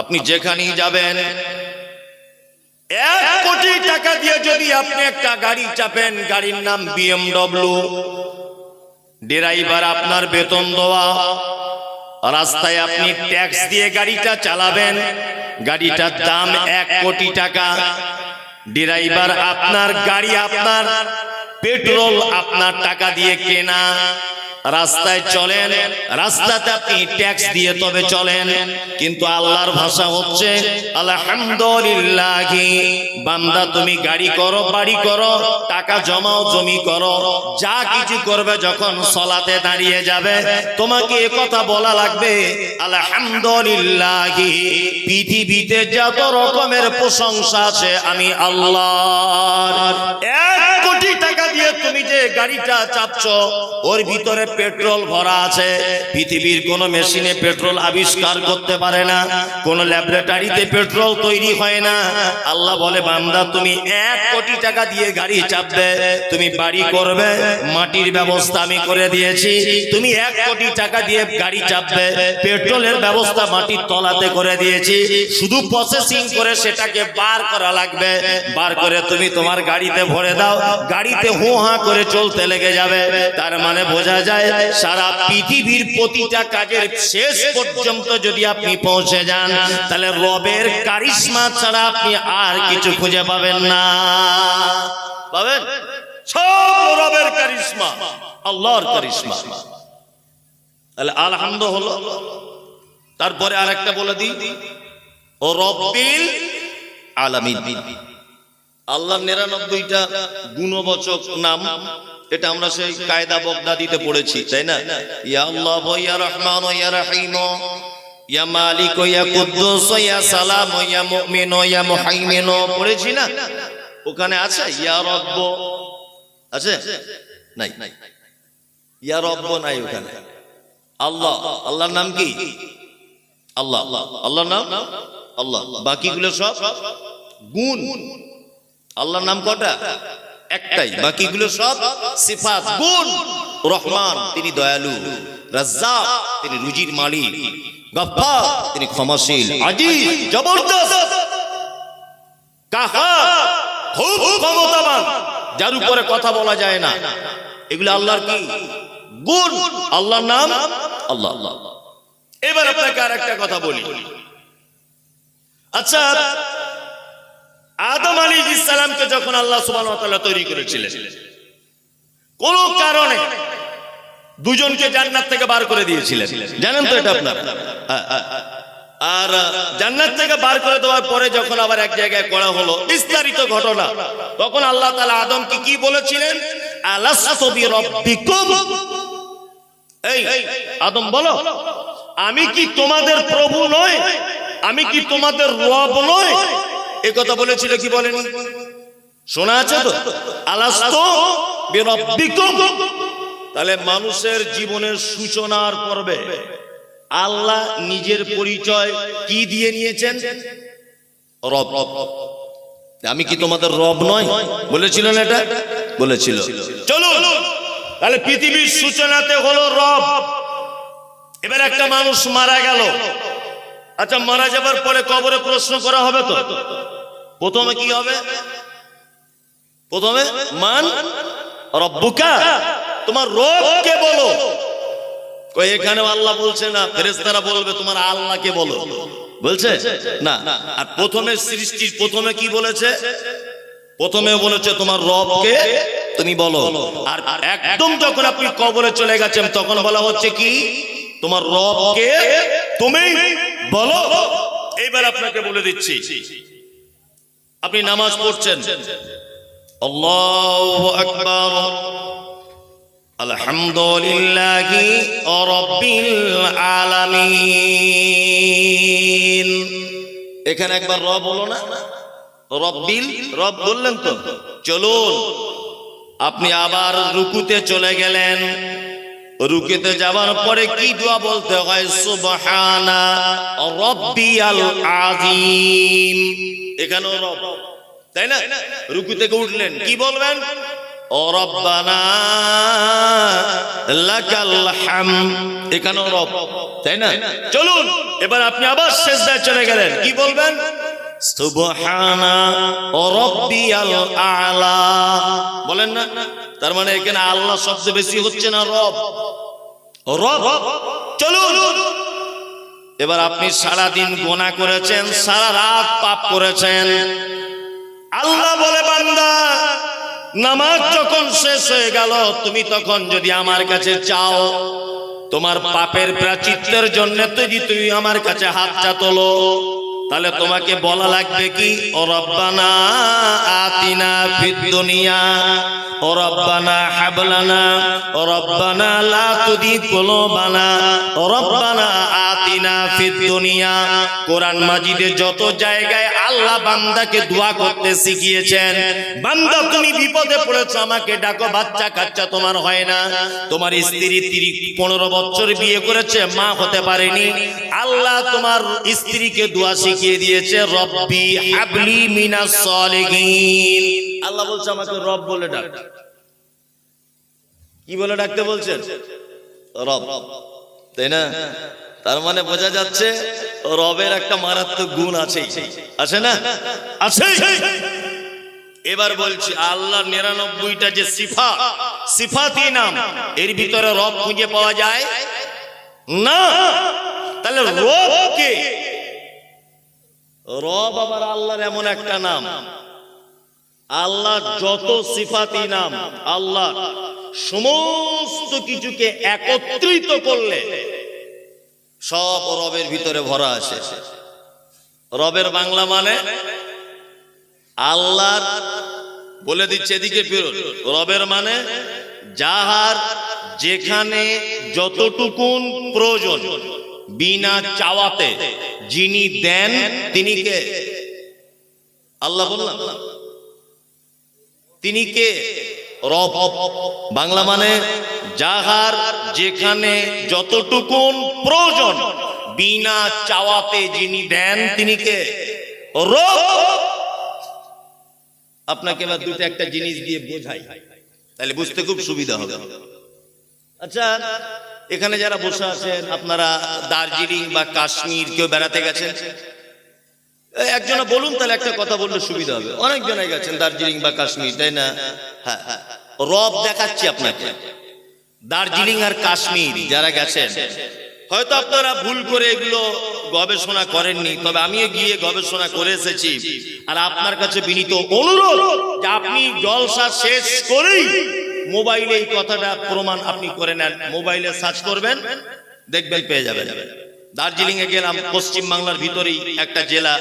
আপনি যেখানেই যাবেন 1 কোটি টাকা দিয়ে যদি আপনি একটা গাড়ি চাপেন, গাড়ির নাম BMW, ড্রাইভার আপনার বেতন দেওয়া, রাস্তায় আপনি ট্যাক্স দিয়ে গাড়িটা চালাবেন, গাড়িটার দাম 1 কোটি টাকা, ড্রাইভার আপনার, গাড়ি আপনার, পেট্রোল আপনার টাকা দিয়ে কেনা, রাস্তায় চলেন, রাস্তাতে আপনি ট্যাক্স দিয়ে তবে চলেন। কিন্তু আল্লাহর ভাষা হচ্ছে আলহামদুলিল্লাহ। বান্দা তুমি গাড়ি করো, বাড়ি করো, টাকা জমাও, জমি করো, যা কিছু করবে, যখন সালাতে দাঁড়িয়ে যাবে তোমাকে এ কথা বলা লাগবে আলহামদুলিল্লাহ। পৃথিবীতে যত রকমের প্রশংসা আছে আমি আল্লাহর। 1 কোটি টাকা দিয়ে তুমি যে গাড়িটা চাপছো ওর ভিতরে পেট্রোল ভরা আছে। পৃথিবীর কোন মেশিনে পেট্রোল আবিষ্কার করতে পারে না, কোন ল্যাবরেটরিতে পেট্রোল তৈরি হয় না। আল্লাহ বলে বান্দা তুমি 1 কোটি টাকা দিয়ে গাড়ি চাপবে, তুমি বাড়ি করবে, মাটির ব্যবস্থা আমি করে দিয়েছি। তুমি 1 কোটি টাকা দিয়ে গাড়ি চাপবে, পেট্রোলের ব্যবস্থা মাটির তলাতে করে দিয়েছি, শুধু প্রসেসিং করে সেটাকে বার করা লাগবে। বার করে তুমি তোমার গাড়িতে ভরে দাও, গাড়িতে হু হা করে চলতে লেগে যাবে। তার মানে বোঝা যায় সারা পৃথিবীর প্রতিটা কাজের শেষ পর্যন্ত যদি আপনি পৌঁছে যান, তাহলে রবের কারিশমা ছাড়া আপনি আর কিছু খুঁজে পাবেন না। পাবেন সব রবের কারিশমা, আল্লাহর কারিশমা। তাহলে আলহামদুলিল্লাহ হলো। তারপরে আরেকটা বলে দিই, ও রব্বিল আলামিন। আল্লাহর 99টা গুণবাচক নাম, এটা আমরা সেই কায়দা বগদাদিতে পড়েছি, তাই না? ইয়া আল্লাহ, ইয়া রহমান, ইয়া রহিম, ইয়া মালিক, ইয়া কুদ্দুস, ইয়া সালাম, ইয়া মুমিন, ইয়া মুহাইমিন পড়েছি না? ওখানে আছে ইয়া রব্ব, আছে? নাই, ইয়া রব্ব নাই ওখানে। আল্লাহ, আল্লাহর নাম কি? আল্লাহ, আল্লাহর নাম আল্লাহ। বাকিগুলো সব গুণ। আল্লাহর নাম কটা? একটাই, বাকিগুলো সব সিফাত, গুণ। রহমান তিনি দয়ালু, রাজ্জাক তিনি রুজির মালিক, গফফার তিনি ক্ষমাশীল, আজিজ জবরদস্ত, কাহার খুব ক্ষমতাবান, যার উপরে কথা বলা যায় না। এগুলো আল্লাহর কি? গুণ। আল্লাহর নাম আল্লাহ। এবার আপনাকে আরেকটা কথা বলি। আচ্ছা, আদম আলাইহিস সালামকে যখন আল্লাহ সুবহানাহু ওয়া তাআলা তৈরি করেছিলেন, কোন কারণে দুজনকে জান্নাত থেকে বার করে দিয়েছিলেন, জানেন তো এটা আপনারা? আর জান্নাত থেকে বার করে দেওয়ার পরে যখন আবার এক জায়গায় করা হলো, বিস্তারিত ঘটনা, তখন আল্লাহ তাআলা আদমকে কি বলেছিলেন? আলাস্তু বিরাব্বিকুম। এই আদম বলো, আমি কি তোমাদের প্রভু নই? আমি কি তোমাদের রব নই? এই কথা বলেছিল কি বলেনি? শোনা আছে তো? আলাস্তু বিরাব্বিকুম। তাহলে মানুষের জীবনের সূচনার পর্বে আল্লাহ নিজের পরিচয় কি দিয়ে নিয়েছেন? রব। আমি কি তোমাদের রব নয় বলেছিলেন? এটা বলেছিল। চলুন, তাহলে পৃথিবীর সূচনাতে হলো রব। এবার একটা মানুষ মারা গেল, আচ্ছা মারা যাবার পরে কবরে প্রশ্ন করা হবে তো? প্রথমে কি হবে? প্রথমে মান রব্বুকা, তোমার রব কে বলো। কই এখানে আল্লাহ বলছে না, ফেরেশতারা বলবে তোমার আল্লাহকে বলো, বলছে না। আর প্রথমে সৃষ্টির প্রথমে কি বলেছে? প্রথমে বলেছে তোমার রবকে তুমি বলো। আর একদম যখন আপনি কবরে চলে গেছেন তখন বলা হচ্ছে কি? তোমার রবকে তুমি বলো। এইবার আপনাকে বলে দিচ্ছি, আপনি নামাজ পড়ছেন, আল্লাহু আকবার, আলহামদুলিল্লাহি রাব্বিল আলামিন। এখানে একবার রব বলো না? রব্বিল, রব বললেন তো। চলুন, আপনি আবার রুকুতে চলে গেলেন। রুকুতে যাওয়ার পরে কি দোয়া বলতে হয়? সুবহানা রাব্বিয়াল আযীম। এখানেও রব, তাই না? রুকু থেকে উঠলেন, কি বলবেন? ও রব্বানা লাকাল হামদ। এখানেও রব। তাই না? চলুন এবার আপনি আবার সিজদায় চলে গেলেন, কি বলবেন? সুবহানা রাব্বিয়াল আ'লা বলেন না? তার মানে এখানে আল্লাহ শব্দ বেশি হচ্ছে না রব? রব। চলুন এবার আপনি সারা দিন গুনাহ করেছেন, সারা রাত পাপ করেছেন। আল্লাহ বলে বান্দা নামাজ যখন শেষ হয়ে গেল, তুমি তখন যদি আমার কাছে চাও, তোমার পাপের প্রায়শ্চিত্তের জন্য যদি তুমি আমার কাছে হাতটা তোলো, তাহলে তোমাকে বলা লাগবে কি? ও রব্বানা আতিনা ফিদ দুনিয়া ও রব্বানা হাবলানা ও রব্বানা লা তুযিগ কুলুবানা ও রব্বানা আতিনা ফিদ দুনিয়া। কোরআন মাজিদে যত জায়গায় আল্লাহ বান্দাকে দোয়া করতে শিখিয়েছেন, বান্দা তুমি বিপদে পড়েছো, আমাকে ডাকো, বাচ্চা কাচ্চা তোমার হয় না, তোমার স্ত্রী 15 বছর বিয়ে করেছে, মা হতে পারেনি, আল্লাহ তোমার স্ত্রীকে দোয়া শিখিয়ে দিয়েছে, রব্বি হাবলি মিনাস সালিহিন। আল্লাহ বলছে আমাকে রব বলে ডাক। কি বলে ডাকতে বলছেন? রব, তাই না? তার মানে বোঝা যাচ্ছে রবের একটা মারাত্মক গুণ আছে, আছে না? আছে। এবার বলছি আল্লাহর 99টা যে সিফাতি নাম, এর ভিতরে রব খুঁজে পাওয়া যায় না। তাহলে রব কে? রব আবার আল্লাহর এমন একটা নাম, আল্লাহ যত সিফাতি নাম, আল্লাহ সমস্ত কিছুকে একত্রিত করলে সব রবের ভিতরে ভরা আছে। রবের বাংলা মানে আল্লাহর, বলে দিচ্ছে এদিকে ফিরুন, রবের মানে যাহার যেখানে যতটুকুন প্রয়োজন বিনা চাওয়াতে যিনি দেন তিনি কে? আল্লাহ বললাম, তিনি কে? রব। বাংলা মানে যাহার যেখানে যতটুকুন প্রয়োজন বিনা চাওয়াতে যিনি দেন তিনি কে? রব। আপনাকে এবার দুটো একটা জিনিস দিয়ে বোঝাই, তাহলে বুঝতে খুব সুবিধা হবে। আচ্ছা, এখানে যারা বসে আছেন, আপনারা দার্জিলিং বা কাশ্মীর কেউ বেড়াতে গেছেন? একজনে বলুন, তাহলে একটা কথা বললে সুবিধা হবে। অনেক জনে গেছেন দার্জিলিং বা কাশ্মীর, তাই না? হ্যাঁ, রব দেখাচ্ছি আপনাকে। দার্জিলিং আর কাশ্মীর যারা গেছেন, হয়তো আপনারা ভুল করে এগুলো গবেষণা করেননি, তবে আমিও গিয়ে গবেষণা করে এসেছি। আর আপনার কাছে বিনীত অনুরোধ যে আপনি জলসা শেষ করেই মোবাইলে এই কথাটা প্রমাণ আপনি করে নেন, মোবাইলে সার্চ করবেন, দেখবেন পেয়ে যাবেন। দার্জিলিং এ গেলাম, পশ্চিম বাংলার ভিতরেই একটা জেলা।